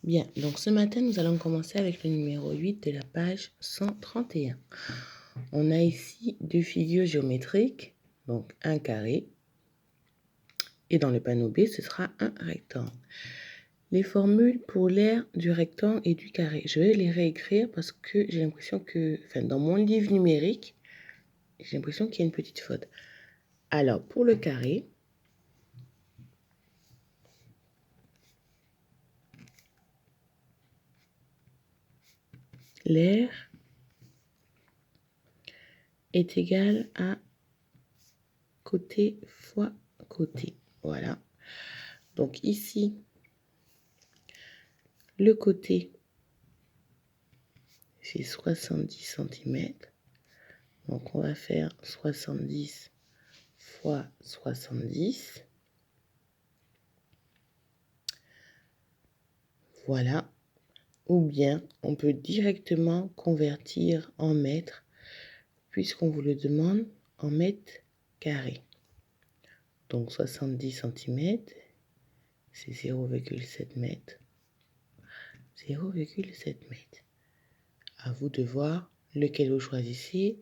Bien, donc ce matin, nous allons commencer avec le numéro 8 de la page 131. On a ici deux figures géométriques, donc un carré, et dans le panneau B, ce sera un rectangle. Les formules pour l'aire du rectangle et du carré, je vais les réécrire parce que j'ai l'impression que, dans mon livre numérique, j'ai l'impression qu'il y a une petite faute. Alors, pour le carré, l'aire est égal à côté fois côté. Voilà. Donc ici, le côté, c'est 70 cm. Donc on va faire 70 fois 70. Voilà. Ou bien on peut directement convertir en mètres puisqu'on vous le demande en mètres carrés. Donc 70 cm, c'est 0,7 mètres. 0,7 mètres. À vous de voir lequel vous choisissez.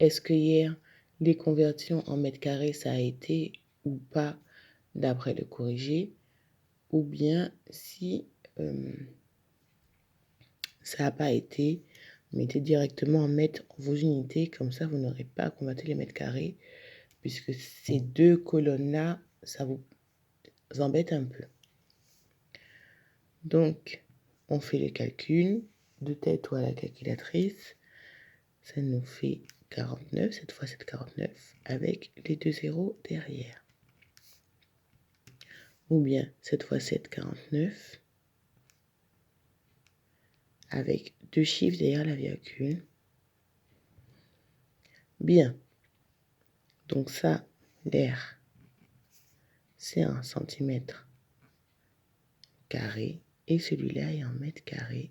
Est-ce que hier, les conversions en mètres carrés, ça a été ou pas d'après le corrigé? Ou bien si ça n'a pas été, mettez directement en mètres vos unités, comme ça vous n'aurez pas à convertir les mètres carrés, puisque ces deux colonnes-là, ça vous embête un peu. Donc, on fait le calcul de tête ou à la calculatrice. Ça nous fait 49, cette fois c'est 49, avec les deux zéros derrière. Ou bien, cette fois c'est 49, avec deux chiffres derrière la virgule. Bien. Donc ça, l'air, c'est un centimètre carré. Et celui-là est en mètre carré,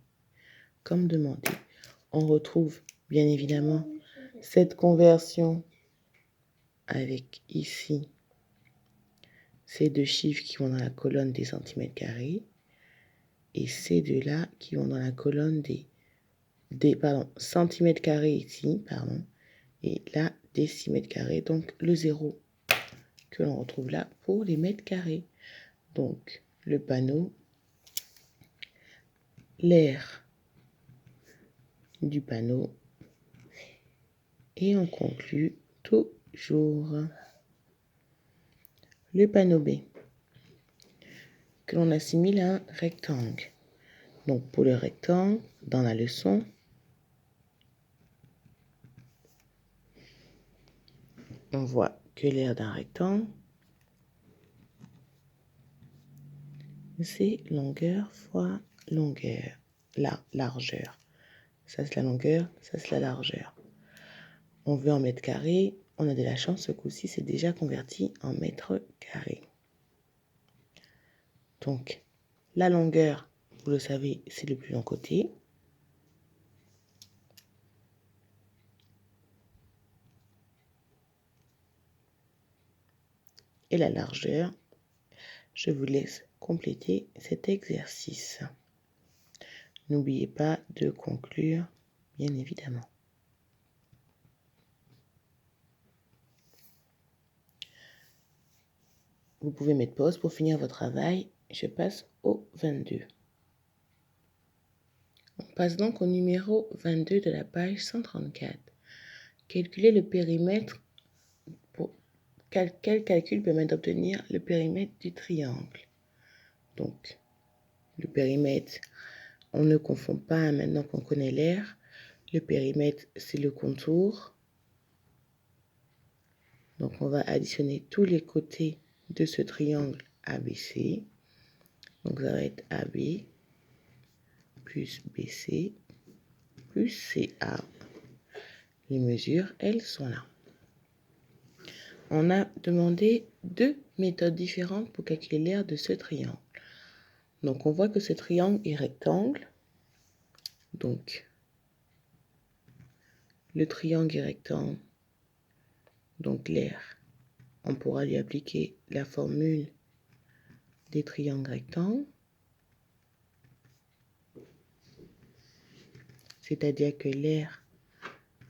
comme demandé. On retrouve, bien évidemment, cette conversion avec ici ces deux chiffres qui vont dans la colonne des centimètres carrés. Et ces deux-là qui vont dans la colonne des centimètres carrés ici, et là, décimètres carrés, donc le zéro que l'on retrouve là pour les mètres carrés. Donc, le panneau, l'aire du panneau, et on conclut toujours. Le panneau B, que l'on assimile à un rectangle. Donc, pour le rectangle, dans la leçon, on voit que l'aire d'un rectangle, c'est longueur fois longueur, largeur. Ça, c'est la longueur, ça, c'est la largeur. On veut en mètres carrés, on a de la chance, ce coup-ci, c'est déjà converti en mètres carrés. Donc, la longueur, vous le savez, c'est le plus long côté. Et la largeur, je vous laisse compléter cet exercice. N'oubliez pas de conclure, bien évidemment. Vous pouvez mettre pause pour finir votre travail. Je passe au 22. On passe donc au numéro 22 de la page 134. Calculer le périmètre. Quel calcul permet d'obtenir le périmètre du triangle? Donc, le périmètre, on ne confond pas maintenant qu'on connaît l'aire. Le périmètre, c'est le contour. Donc, on va additionner tous les côtés de ce triangle ABC. Donc, ça va être AB plus BC plus CA. Les mesures, elles sont là. On a demandé deux méthodes différentes pour calculer l'aire de ce triangle. Donc, on voit que ce triangle est rectangle. Donc, le triangle est rectangle. Donc, l'aire, on pourra lui appliquer la formule des triangles rectangles. c'est-à-dire que l'air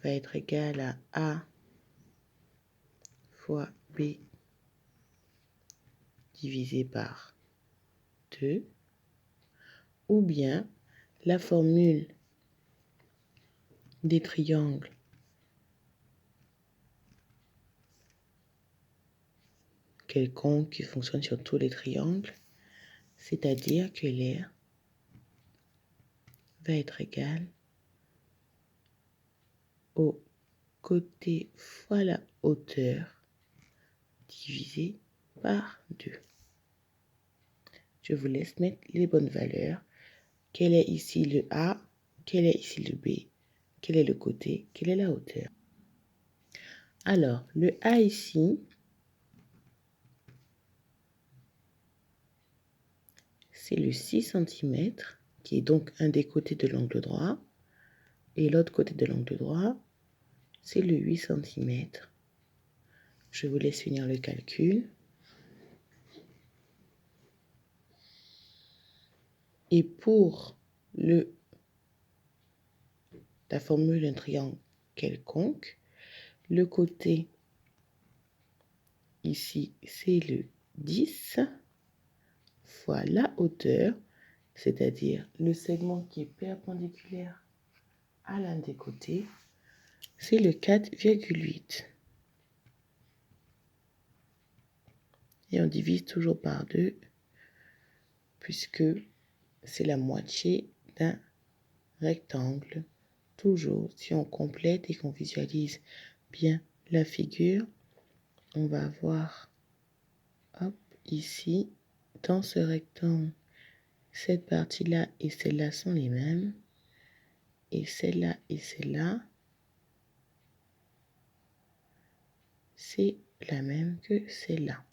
va être égal à A fois B divisé par 2, ou bien la formule des triangles quelconque qui fonctionne sur tous les triangles, c'est-à-dire que l'air va être égal au côté fois la hauteur divisé par 2. Je vous laisse mettre les bonnes valeurs. Quel est ici le A? Quel est ici le B? Quel est le côté? Quelle est la hauteur? Alors, le A ici, c'est le 6 cm, qui est donc un des côtés de l'angle droit. Et l'autre côté de l'angle droit, c'est le 8 cm. Je vous laisse finir le calcul. Et pour la formule d'un triangle quelconque, le côté ici, c'est le 10 fois la hauteur, c'est-à-dire le segment qui est perpendiculaire à l'un des côtés, c'est le 4,8. Et on divise toujours par 2, puisque c'est la moitié d'un rectangle. Toujours, si on complète et qu'on visualise bien la figure, on va voir, hop, ici, dans ce rectangle, cette partie-là et celle-là sont les mêmes. Et celle-là et celle-là, c'est la même que celle-là.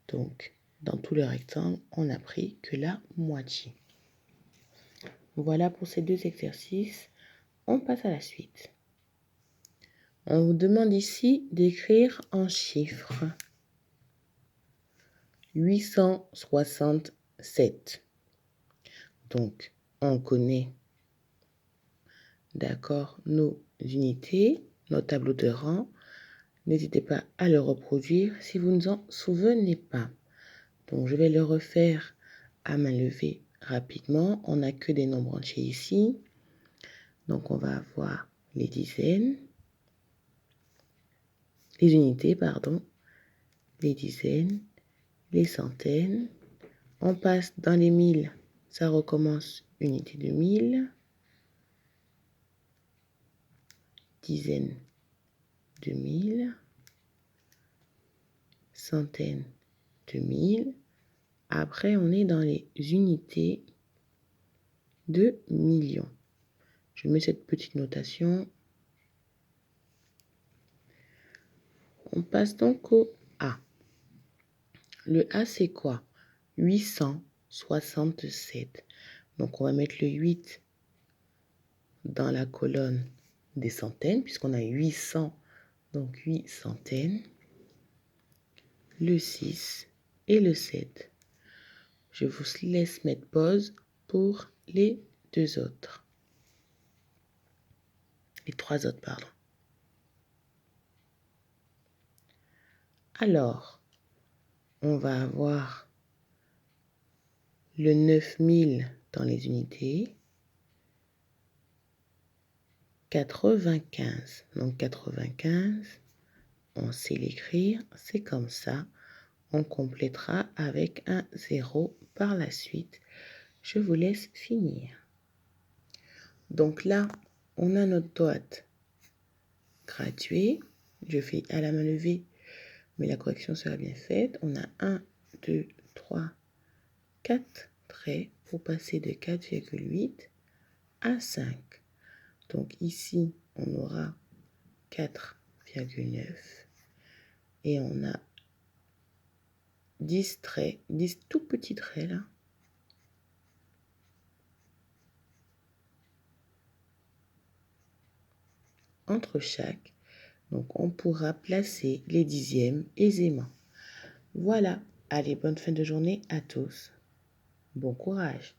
Donc, dans tout le rectangle, on n'a pris que la moitié. Voilà pour ces deux exercices. On passe à la suite. On vous demande ici d'écrire en chiffres 867. Donc, on connaît, d'accord, nos unités, nos tableaux de rang. N'hésitez pas à le reproduire si vous ne vous en souvenez pas. Donc, je vais le refaire à main levée rapidement. On n'a que des nombres entiers ici. Donc, on va avoir les dizaines, les unités, pardon, les dizaines, les centaines. On passe dans les mille, ça recommence unité de mille, dizaines de mille, centaines de mille. Après, on est dans les unités de millions. Je mets cette petite notation. On passe donc au A. Le A, c'est quoi? 867. Donc, on va mettre le 8 dans la colonne des centaines, puisqu'on a 800, donc 8 centaines. Le 6 et le 7. Je vous laisse mettre pause pour les deux autres. Les trois autres, pardon. Alors, on va avoir le 9000 dans les unités. 95. Donc 95, on sait l'écrire, c'est comme ça. On complétera avec un 0 par la suite. Je vous laisse finir. Donc là, on a notre boîte graduée. Je fais à la main levée, mais la correction sera bien faite. On a 1, 2, 3, 4 traits pour passer de 4,8 à 5. Donc ici, on aura 4,9 et on a 10 traits, 10 tout petits traits là. Entre chaque. Donc on pourra placer les dixièmes aisément. Voilà. Allez, bonne fin de journée à tous. Bon courage.